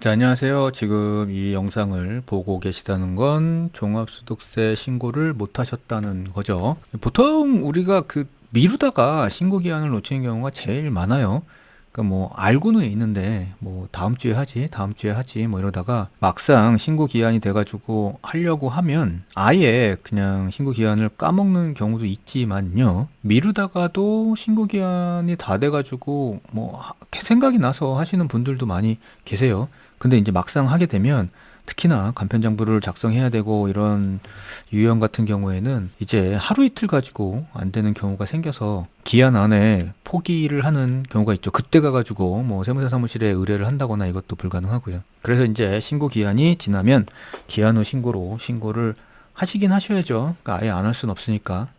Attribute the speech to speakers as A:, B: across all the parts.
A: 네, 안녕하세요. 지금 이 영상을 보고 계시다는 건 종합소득세 신고를 못 하셨다는 거죠. 보통 우리가 미루다가 신고 기한을 놓치는 경우가 제일 많아요. 그러니까 뭐 알고는 있는데 뭐 다음 주에 하지, 다음 주에 하지 뭐 이러다가 막상 신고 기한이 돼가지고 하려고 하면 아예 그냥 신고 기한을 까먹는 경우도 있지만요. 미루다가도 신고 기한이 다 돼가지고 생각이 나서 하시는 분들도 많이 계세요. 근데 이제 막상 하게 되면 특히나 간편장부를 작성해야 되고 이런 유형 같은 경우에는 이제 하루 이틀 가지고 안 되는 경우가 생겨서 기한 안에 포기를 하는 경우가 있죠. 그때 가가지고 뭐 세무사 사무실에 의뢰를 한다거나 이것도 불가능하고요. 그래서 이제 신고 기한이 지나면 기한 후 신고를 하시긴 하셔야죠. 그러니까 아예 안 할 수는 없으니까.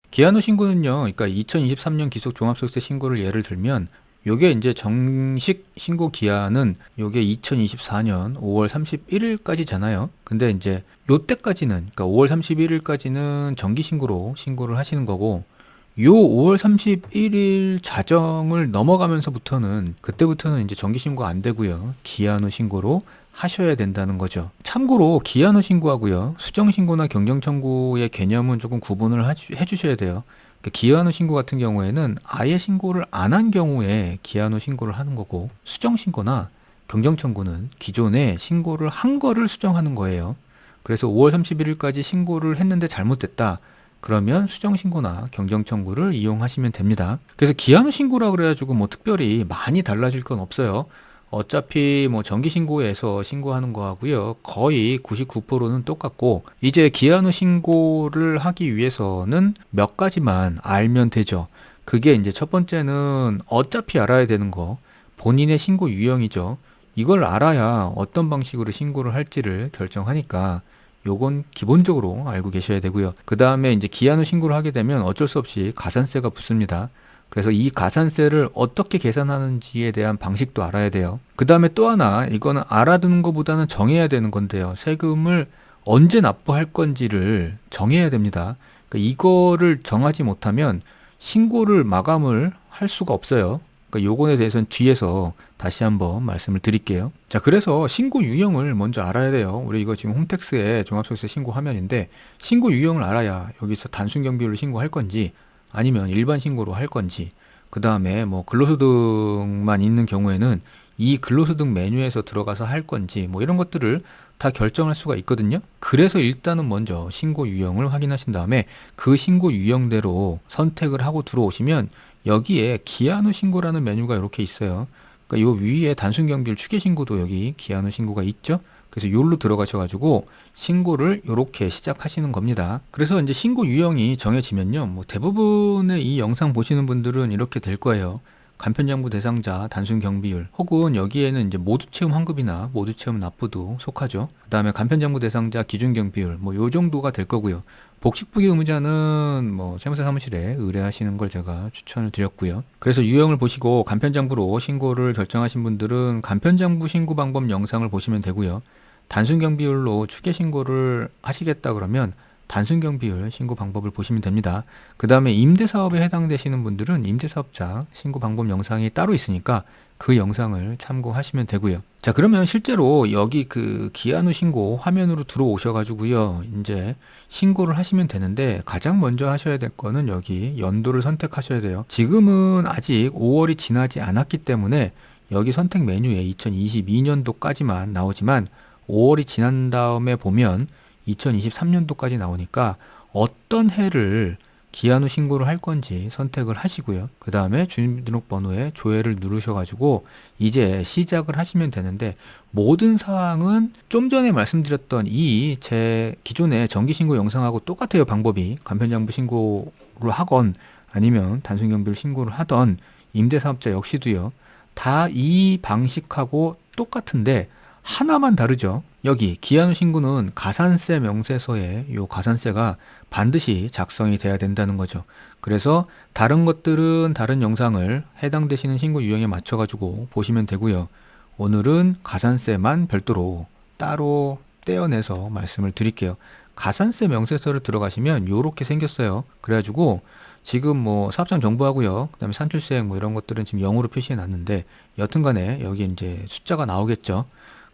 A: 기한 후 신고는요, 그러니까 2023년 기속 종합소득세 신고를 예를 들면, 요게 이제 정식 신고 기한은 요게 2024년 5월 31일까지잖아요. 근데 이제 요때까지는, 그러니까 5월 31일까지는 정기 신고를 하시는 거고, 요 5월 31일 자정을 넘어가면서부터는, 그때부터는 이제 정기 신고 안 되고요. 기한 후 신고로 하셔야 된다는 거죠. 참고로 기한 후 신고하고요. 수정 신고나 경정 청구의 개념은 조금 구분을 해주셔야 돼요. 기한 후 신고 같은 경우에는 아예 신고를 안 한 경우에 기한 후 신고를 하는 거고, 수정 신고나 경정 청구는 기존에 신고를 한 거를 수정하는 거예요. 그래서 5월 31일까지 신고를 했는데 잘못됐다. 그러면 수정 신고나 경정 청구를 이용하시면 됩니다. 그래서 기한 후 신고라 그래가지고 뭐 특별히 많이 달라질 건 없어요. 어차피 뭐 정기 신고에서 신고하는 거하고요. 거의 99%는 똑같고, 이제 기한 후 신고를 하기 위해서는 몇 가지만 알면 되죠. 그게 이제 첫 번째는 어차피 알아야 되는 거, 본인의 신고 유형이죠. 이걸 알아야 어떤 방식으로 신고를 할지를 결정하니까 요건 기본적으로 알고 계셔야 되고요. 그 다음에 이제 기한 후 신고를 하게 되면 어쩔 수 없이 가산세가 붙습니다. 그래서 이 가산세를 어떻게 계산하는지에 대한 방식도 알아야 돼요. 그 다음에 또 하나, 이거는 알아두는 것보다는 정해야 되는 건데요. 세금을 언제 납부할 건지를 정해야 됩니다. 그러니까 이거를 정하지 못하면 신고를 마감을 할 수가 없어요. 그러니까 요거에 대해서는 뒤에서 다시 한번 말씀을 드릴게요. 자, 그래서 신고 유형을 먼저 알아야 돼요. 우리 이거 지금 홈택스의 종합소득세 신고 화면인데, 신고 유형을 알아야 여기서 단순 경비율로 신고할 건지 아니면 일반 신고로 할 건지, 그 다음에 뭐 근로소득만 있는 경우에는 이 근로소득 메뉴에서 들어가서 할 건지 뭐 이런 것들을 다 결정할 수가 있거든요. 그래서 일단은 먼저 신고 유형을 확인하신 다음에 그 신고 유형대로 선택을 하고 들어오시면 여기에 기한 후 신고라는 메뉴가 이렇게 있어요. 그러니까 요 위에 단순 경비율 추계 신고도 여기 기한 후 신고가 있죠. 그래서 요로 들어가셔가지고 신고를 요렇게 시작하시는 겁니다. 그래서 이제 신고 유형이 정해지면요, 뭐 대부분의 이 영상 보시는 분들은 이렇게 될 거예요. 간편장부 대상자 단순 경비율, 혹은 여기에는 이제 모두 채움 환급이나 모두 채움 납부도 속하죠. 그 다음에 간편장부 대상자 기준 경비율, 뭐 요 정도가 될 거고요. 복식부기 의무자는 뭐 세무사 사무실에 의뢰하시는 걸 제가 추천을 드렸고요. 그래서 유형을 보시고 간편장부로 신고를 결정하신 분들은 간편장부 신고 방법 영상을 보시면 되고요. 단순 경비율로 추계 신고를 하시겠다 그러면 단순 경비율 신고 방법을 보시면 됩니다. 그 다음에 임대사업에 해당되시는 분들은 임대사업자 신고 방법 영상이 따로 있으니까 그 영상을 참고하시면 되고요. 자, 그러면 실제로 여기 기한 후 신고 화면으로 들어오셔가지고요, 이제 신고를 하시면 되는데, 가장 먼저 하셔야 될 거는 여기 연도를 선택하셔야 돼요. 지금은 아직 5월이 지나지 않았기 때문에 여기 선택 메뉴에 2022년도까지만 나오지만 5월이 지난 다음에 보면 2023년도까지 나오니까 어떤 해를 기한 후 신고를 할 건지 선택을 하시고요. 그 다음에 주민등록번호에 조회를 누르셔가지고 이제 시작을 하시면 되는데, 모든 사항은 좀 전에 말씀드렸던 이 제 기존의 정기신고 영상하고 똑같아요. 방법이 간편장부 신고를 하건 아니면 단순경비를 신고를 하던 임대사업자 역시도요. 다 이 방식하고 똑같은데 하나만 다르죠. 여기 기한 후 신고는 가산세 명세서에 요 가산세가 반드시 작성이 돼야 된다는 거죠. 그래서 다른 것들은 다른 영상을 해당되시는 신고 유형에 맞춰 가지고 보시면 되고요. 오늘은 가산세만 별도로 따로 떼어내서 말씀을 드릴게요. 가산세 명세서를 들어가시면 요렇게 생겼어요. 그래가지고 지금 뭐 사업장 정보하고요. 그다음에 산출세액 뭐 이런 것들은 지금 0으로 표시해 놨는데 여튼간에 여기 이제 숫자가 나오겠죠.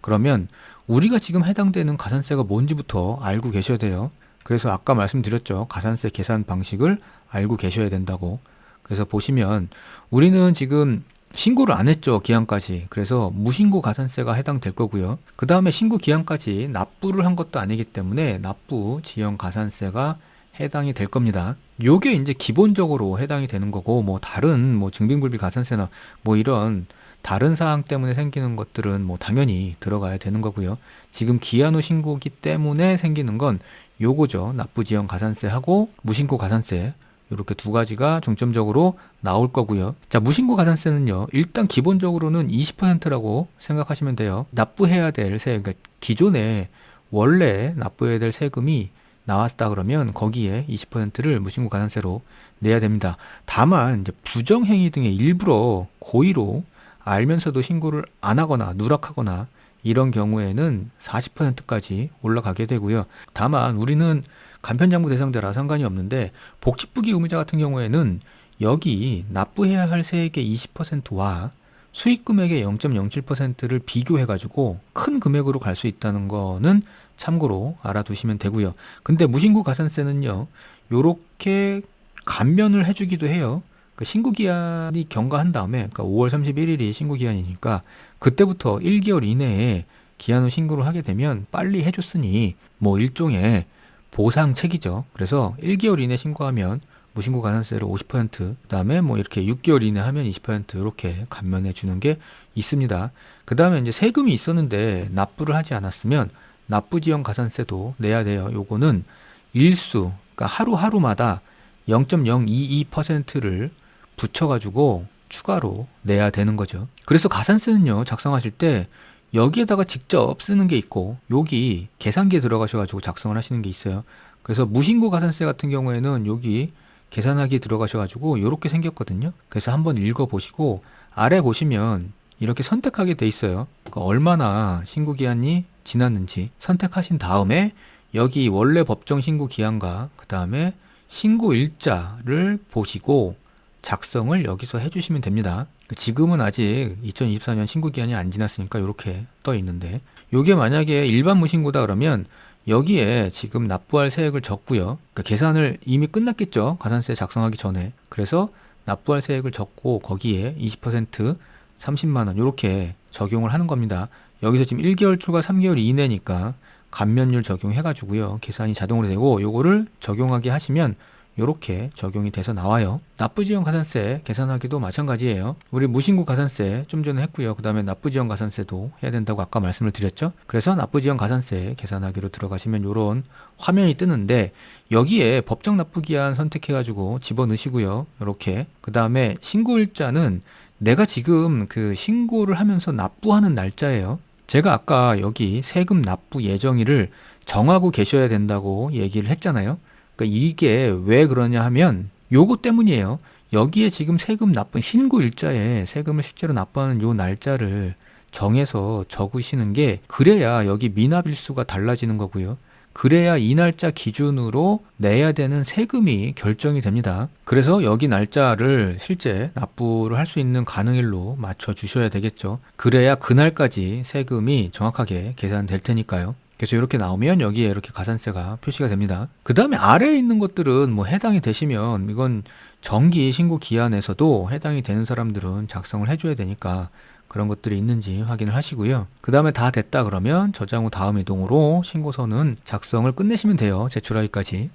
A: 그러면 우리가 지금 해당되는 가산세가 뭔지부터 알고 계셔야 돼요. 그래서 아까 말씀드렸죠. 가산세 계산 방식을 알고 계셔야 된다고. 그래서 보시면 우리는 지금 신고를 안 했죠. 기한까지. 그래서 무신고 가산세가 해당될 거고요. 그 다음에 신고 기한까지 납부를 한 것도 아니기 때문에 납부 지연 가산세가 해당이 될 겁니다. 요게 이제 기본적으로 해당이 되는 거고, 뭐 다른 뭐 증빙불비 가산세나 뭐 이런 다른 사항 때문에 생기는 것들은 뭐 당연히 들어가야 되는 거고요. 지금 기한 후 신고기 때문에 생기는 건 요거죠. 납부 지연 가산세하고 무신고 가산세. 이렇게 두 가지가 중점적으로 나올 거고요. 자, 무신고 가산세는요. 일단 기본적으로는 20%라고 생각하시면 돼요. 납부해야 될 세금, 그러니까 기존에 원래 납부해야 될 세금이 나왔다 그러면 거기에 20%를 무신고 가산세로 내야 됩니다. 다만 이제 부정행위 등의 일부러 고의로 알면서도 신고를 안 하거나 누락하거나 이런 경우에는 40%까지 올라가게 되고요. 다만 우리는 간편장부 대상자라 상관이 없는데 복지부기 의무자 같은 경우에는 여기 납부해야 할 세액의 20%와 수익금액의 0.07%를 비교해가지고 큰 금액으로 갈 수 있다는 거는 참고로 알아두시면 되고요. 근데 무신고 가산세는요, 요렇게 감면을 해주기도 해요. 그 신고기한이 경과한 다음에, 그러니까 5월 31일이 신고기한이니까 그때부터 1개월 이내에 기한 후 신고를 하게 되면 빨리 해줬으니 뭐 일종의 보상책이죠. 그래서 1개월 이내 신고하면 무신고 가산세를 50%, 그다음에 뭐 이렇게 6개월 이내 하면 20% 이렇게 감면해 주는 게 있습니다. 그다음에 이제 세금이 있었는데 납부를 하지 않았으면 납부 지연 가산세도 내야 돼요. 요거는 일수, 그러니까 하루하루마다 0.022%를 붙여가지고 추가로 내야 되는 거죠. 그래서 가산세는요, 작성하실 때 여기에다가 직접 쓰는 게 있고 여기 계산기에 들어가셔가지고 작성을 하시는 게 있어요. 그래서 무신고 가산세 같은 경우에는 여기 계산하기 들어가셔가지고 이렇게 생겼거든요. 그래서 한번 읽어보시고 아래 보시면 이렇게 선택하게 돼 있어요. 그러니까 얼마나 신고기한이 지났는지 선택하신 다음에 여기 원래 법정 신고기한과 그 다음에 신고일자를 보시고 작성을 여기서 해주시면 됩니다. 지금은 아직 2024년 신고기한이 안 지났으니까 이렇게 떠 있는데, 요게 만약에 일반 무신고다 그러면 여기에 지금 납부할 세액을 적고요. 그러니까 계산을 이미 끝났겠죠. 가산세 작성하기 전에. 그래서 납부할 세액을 적고 거기에 20% 30만 원 이렇게 적용을 하는 겁니다. 여기서 지금 1개월 초과 3개월 이내니까 감면율 적용해가지고요. 계산이 자동으로 되고 요거를 적용하게 하시면 요렇게 적용이 돼서 나와요. 납부지연 가산세 계산하기도 마찬가지예요. 우리 무신고 가산세 좀 전에 했고요. 그 다음에 납부지연 가산세도 해야 된다고 아까 말씀을 드렸죠. 그래서 납부지연 가산세 계산하기로 들어가시면 요런 화면이 뜨는데 여기에 법정 납부기한 선택해가지고 집어넣으시고요. 요렇게. 그 다음에 신고일자는 내가 지금 그 신고를 하면서 납부하는 날짜예요. 제가 아까 여기 세금 납부 예정일을 정하고 계셔야 된다고 얘기를 했잖아요. 그러니까 이게 왜 그러냐 하면 요거 때문이에요. 여기에 지금 세금 납부 신고일자에 세금을 실제로 납부하는 요 날짜를 정해서 적으시는 게 그래야 여기 미납일수가 달라지는 거고요. 그래야 이 날짜 기준으로 내야 되는 세금이 결정이 됩니다. 그래서 여기 날짜를 실제 납부를 할 수 있는 가능일로 맞춰 주셔야 되겠죠. 그래야 그날까지 세금이 정확하게 계산될 테니까요. 그래서 이렇게 나오면 여기에 이렇게 가산세가 표시가 됩니다. 그 다음에 아래에 있는 것들은 뭐 해당이 되시면 이건 정기 신고 기한에서도 해당이 되는 사람들은 작성을 해줘야 되니까 그런 것들이 있는지 확인을 하시고요. 그 다음에 다 됐다 그러면 저장 후 다음 이동으로 신고서는 작성을 끝내시면 돼요. 제출하기까지.